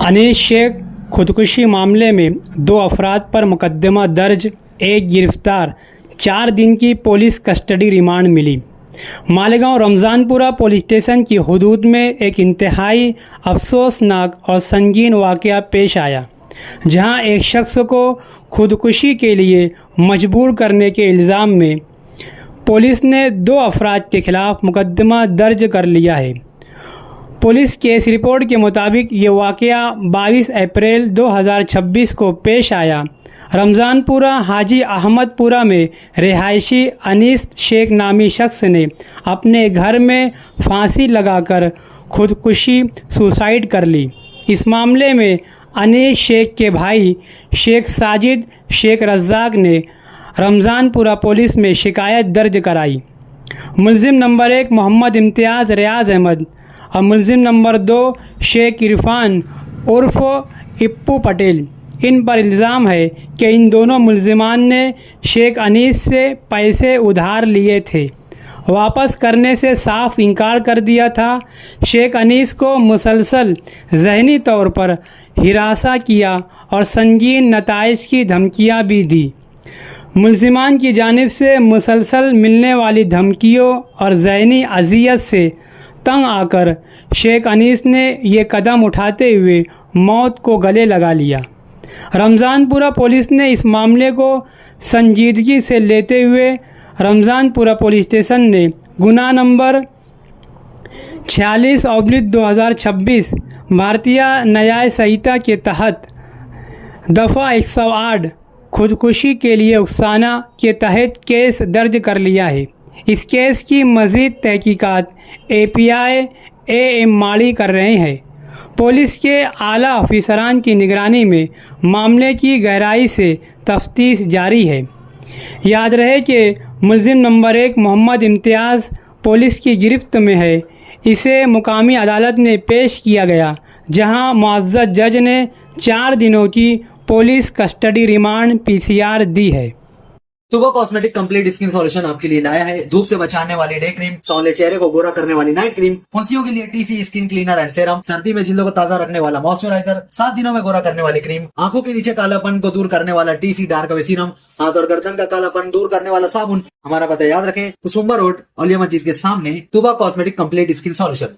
انیس شیخ خودکشی معاملے میں 2 افراد پر مقدمہ درج، 1 گرفتار، 4 دن کی پولیس کسٹڈی ریمانڈ ملی۔ مالیگاؤں رمضان پورہ پولیس اسٹیشن کی حدود میں ایک انتہائی افسوسناک اور سنگین واقعہ پیش آیا، جہاں ایک شخص کو خودکشی کے لیے مجبور کرنے کے الزام میں پولیس نے 2 افراد کے خلاف مقدمہ درج کر لیا ہے۔ پولیس کیس رپورٹ کے مطابق یہ واقعہ 22 اپریل 2026 کو پیش آیا۔ رمضان پورہ حاجی احمد پورہ میں رہائشی انیس شیخ نامی شخص نے اپنے گھر میں پھانسی لگا کر خودکشی سوسائڈ کر لی۔ اس معاملے میں انیس شیخ کے بھائی شیخ ساجد شیخ رزاق نے رمضان پورہ پولیس میں شکایت درج کرائی۔ ملزم نمبر 1 محمد امتیاز ریاض احمد اور ملزم نمبر 2 شیخ عرفان عرف اپو پٹیل، ان پر الزام ہے کہ ان دونوں ملزمان نے شیخ انیس سے پیسے ادھار لیے تھے، واپس کرنے سے صاف انکار کر دیا تھا۔ شیخ انیس کو مسلسل ذہنی طور پر ہراساں کیا اور سنگین نتائج کی دھمکیاں بھی دی۔ ملزمان کی جانب سے مسلسل ملنے والی دھمکیوں اور ذہنی اذیت سے تنگ آ کر شیخ انیس نے یہ قدم اٹھاتے ہوئے موت کو گلے لگا لیا۔ رمضان پورہ پولیس نے اس معاملے کو سنجیدگی سے لیتے ہوئے رمضان پورہ پولیس اسٹیشن نے گناہ نمبر 46/2026 بھارتیہ نیائے سنہتا کے تحت دفعہ 108 خودکشی کے لیے اکسانا کے تحت کیس درج کر لیا ہے۔ اس کیس کی مزید تحقیقات API ماڑی کر رہے ہیں۔ پولیس کے اعلیٰ افسران کی نگرانی میں معاملے کی گہرائی سے تفتیش جاری ہے۔ یاد رہے کہ ملزم نمبر 1 محمد امتیاز پولیس کی گرفت میں ہے۔ اسے مقامی عدالت میں پیش کیا گیا، جہاں معزز جج نے 4 دنوں کی پولیس کسٹڈی ریمانڈ PCR دی ہے۔ توبہ کاسمیٹک کمپلیٹ اسکن سولوشن آپ کے لیے لایا ہے دھوپ سے بچانے والی ڈے کریم، سونلے چہرے کو گورا کرنے والی نائٹ کریم، پھنسیوں کے لیے TC skin cleaner and serum, سردی میں جلدوں کو تازہ رکھنے والا موئسچرائزر، 7 دنوں میں گورا کرنے والی کریم، آنکھوں کے نیچے کالا پن کو دور کرنے والا TC ڈارک وے سیرم، ہاتھ اور گردن کا کالا پن دور کرنے والا صابن۔ ہمارا پتہ یاد رکھیں، کسمبا روڈ، اولیاء مسجد کے سامنے، توبہ کاسمیٹک کمپلیٹ اسکن سولوشن۔